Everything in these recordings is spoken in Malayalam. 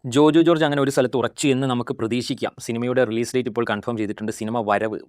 ജോജു ജോർജ് അങ്ങനെ ഒരു സ്ഥലത്ത് ഉറച്ചു എന്ന് നമുക്ക് പ്രതീക്ഷിക്കാം. സിനിമയുടെ റിലീസ് ഡേറ്റ് ഇപ്പോൾ കൺഫേം ചെയ്തിട്ടുണ്ട്. സിനിമ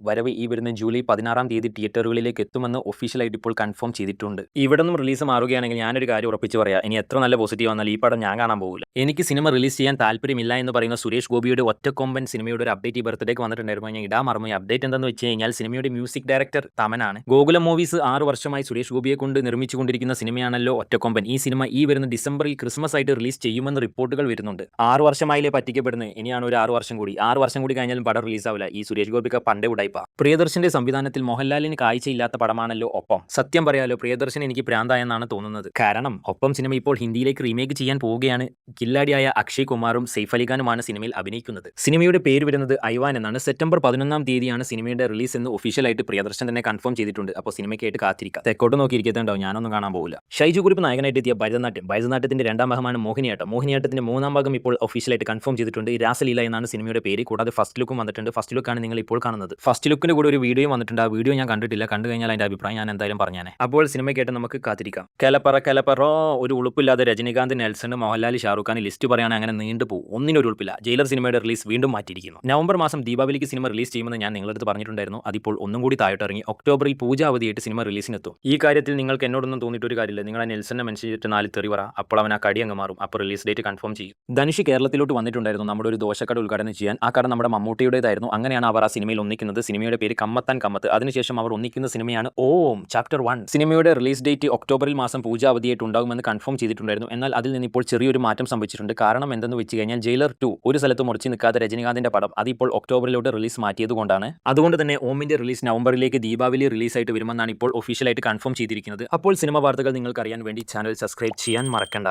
വരവ് ഈ വരുന്ന ജൂലൈ 16-ാം തീയതി തിയേറ്ററുകളിലേക്ക് എത്തുമെന്ന് ഒഫീഷ്യലായിട്ട് ഇപ്പോൾ കൺഫേം ചെയ്തിട്ടുണ്ട്. ഇവിടെ നിന്നും റിലീസ് മാറുകയാണെങ്കിൽ ഞാനൊരു കാര്യം ഉറപ്പിച്ച് പറയാം, ഇനി എത്ര നല്ല പോസിറ്റീവ് വന്നാൽ ഈ പടം ഞാൻ കാണാൻ പോകില്ല. എനിക്ക് സിനിമ റിലീസ് ചെയ്യാൻ താല്പര്യമില്ല എന്ന് പറയുന്ന സുരേഷ് ഗോപിയുടെ ഒറ്റക്കൊമ്പൻ സിനിമയുടെ ഒരു അപ്ഡേറ്റ് ഈ ബർത്ത്ഡേക്ക് വന്നിട്ടുണ്ടായിരുന്നു. ഞാൻ ഇടാൻ മറന്നു. അപ്ഡേറ്റ് എന്താണെന്ന് വെച്ച് കഴിഞ്ഞാൽ സിനിമയുടെ മ്യൂസിക് ഡയറക്ടർ തമനാണ്. ഗോകുലം മൂവീസ് 6 വർഷമായി സുരേഷ് ഗോപിയെ കൊണ്ട് നിർമ്മിച്ചുകൊണ്ടിരിക്കുന്ന സിനിമയാണല്ലോ ഒറ്റക്കൊമ്പൻ. ഈ സിനിമ ഈ വരുന്ന ഡിസംബറിൽ ക്രിസ്മസ് ആയിട്ട് റിലീസ് ചെയ്യുമെന്ന് റിപ്പോർട്ടുകൾ വരുന്നുണ്ട്. 6 വർഷമായില്ലേ പറ്റിക്കപ്പെടുന്നത്, ഇനിയാണ് ഒരു 6 വർഷം കൂടി. 6 വർഷം കൂടി കഴിഞ്ഞാലും പടം റിലീസാവില്ല. ഈ സുരേഷ് ഗോപിക്ക് പണ്ടേ ഉടായിപ്പാ. പ്രിയദർശന്റെ സംവിധാനത്തിൽ മോഹൻലാലിന് കാഴ്ചയില്ലാത്ത പടമാണല്ലോ ഒപ്പം. സത്യം പറയാലോ, പ്രിയദർശൻ എനിക്ക് പ്രാന്തായെന്നാണ് തോന്നുന്നത്. കാരണം ഒപ്പം സിനിമ ഇപ്പോൾ ഹിന്ദിയിലേക്ക് റീമേക്ക് ചെയ്യാൻ പോവുകയാണ്. കില്ലാടിയായ അക്ഷയ് കുമാറും സെയ്ഫ് അലി ഖാനുമാണ് സിനിമയിൽ അഭിനയിക്കുന്നത്. സിനിമയുടെ പേര് വരുന്നത് ഐവാൻ എന്നാണ്. സെപ്റ്റംബർ 11-ാം തീയതിയാണ് സിനിമയുടെ റിലീസ് എന്ന് ഒഫീഷ്യലായിട്ട് പ്രിയദർശൻ തന്നെ കൺഫേം ചെയ്തിട്ടുണ്ട്. അപ്പോൾ സിനിമയ്ക്കായിട്ട് കാത്തിരിക്കാം. തെക്കോട്ട് നോക്കിയിരിക്കുന്നുണ്ടാവും, ഞാനൊന്നും കാണാൻ പോകില്ല. ഷൈജു കുറിപ്പ് നായകനായിട്ട് എത്തിയ ഭരതനാട്യത്തിന്റെ 2-ാം ഭാഗമാണ് മോഹിനിയാട്ടം. മോഹിനിയാട്ടത്തിന്റെ 3-ാം ഭാഗം ഇപ്പോൾ ഒഫീഷ്യലായിട്ട് കൺഫേം ചെയ്തിട്ടുണ്ട്. രാസലീല എന്നാണ് സിനിമയുടെ പേര്. കൂടാതെ ഫസ്റ്റ് ലുക്കും വന്നിട്ടുണ്ട്. ഫസ്റ്റ് ലുക്കാണ് നിങ്ങൾ ഇപ്പോൾ കാണുന്നത്. ഫസ്റ്റ് ലുക്കിന്റെ കൂടെ ഒരു വീഡിയോ വന്നിട്ടുണ്ട്. ആ വീഡിയോ ഞാൻ കണ്ടിട്ടില്ല. കണ്ടു കഴിഞ്ഞാൽ അതിന്റെ അഭിപ്രായം ഞാൻ എന്തായാലും പറഞ്ഞാനെ. അപ്പോൾ സിനിമയ്ക്കായിട്ട് നമുക്ക് കാത്തിരിക്കാം. കലപ്പറോ ഒരു ഉളുപ്പില്ലാതെ രജനികാന്ത്, നെൽസൺ, മോഹൻലാൽ, ഷാറുഖ് ഖാൻ ലിസ്റ്റ് പറയുകയാണെങ്കിൽ അങ്ങനെ നീണ്ടു പോകും. ഒന്നിനൊരു ഉളുപ്പില്ല. ജയിലർ സിനിമയുടെ റിലീസ് വീണ്ടും മാറ്റിയിരിക്കുന്നു. നവംബർ മാസം ദീപാവലിക്ക് സിനിമ റിലീസ് ചെയ്യുമെന്ന് ഞാൻ നിങ്ങളടുത്ത് പറഞ്ഞിട്ടുണ്ടായിരുന്നു. അതിപ്പോൾ ഒന്നും കൂടി താഴോട്ട് ഇറങ്ങി. ഒക്ടോബറിൽ പൂജ അവധിയായിട്ട് സിനിമ റിലീസിനെത്തും. ഈ കാര്യത്തിൽ നിങ്ങൾക്ക് എന്നോടൊന്നും തോന്നിയിട്ട് ഒരു കാര്യമില്ല. നിങ്ങൾ ആ നെൽസനെ മെൻഷൻ ചെയ്തിട്ട് 4 തെറി പറ. അപ്പോൾ അവൻ ആ കടി അങ്ങ് മാറും. അപ്പോൾ റിലീസ് ഡേറ്റ് കൺഫേം ചെയ്യും. ധനുഷ് കേരളത്തിലോട്ട് വന്നിട്ടുണ്ടായിരുന്നു നമ്മുടെ ഒരു ദോശക്കട ഉദ്ഘാടനം ചെയ്യാൻ. ആ കട നമ്മുടെ മമ്മൂട്ടിയുടേതായിരുന്നു. അങ്ങനെയാണ് അവർ ആ സിനിമയിൽ ഒന്നിക്കുന്നത്. സിനിമയുടെ പേര് കമ്മത്താൻ കമ്മത്ത്. അതിനുശേഷം അവർ ഒന്നിക്കുന്ന സിനിമയാണ് ഓം ചാപ്റ്റർ 1. സിനിമയുടെ റിലീസ് ഡേറ്റ് ഒക്ടോബറിൽ മാസം പൂജ അവധിയായിട്ട് ഉണ്ടാകുമെന്ന് കൺഫേം ചെയ്തിട്ടുണ്ടായിരുന്നു. എന്നാൽ അതിൽ നിന്ന് ഇപ്പോൾ ചെറിയൊരു മാറ്റം സംഭവിച്ചിട്ടുണ്ട്. കാരണം എന്തെന്ന് വെച്ച് കഴിഞ്ഞാൽ ജയിലർ 2 ഒരു സ്ഥലത്ത് മുറിച്ച് നിൽക്കാത്ത രജനികാന്തിന്റെ പടം അതിപ്പോൾ ഒക്ടോബറിലോട്ട് റിലീസ് മാറ്റിയതുകൊണ്ടാണ്. അതുകൊണ്ട് തന്നെ ഓമിന്റെ റിലീസ് നവംബറിലേക്ക് ദീപാവലി റിലീസായിട്ട് വരുമെന്നാണ് ഇപ്പോൾ ഒഫീഷ്യലായിട്ട് കൺഫേം ചെയ്തിരിക്കുന്നത്. അപ്പോൾ സിനിമ വാർത്തകൾ നിങ്ങൾക്ക് അറിയാൻ വേണ്ടി ചാനൽ സബ്സ്ക്രൈബ് ചെയ്യാൻ മറക്കണ്ട.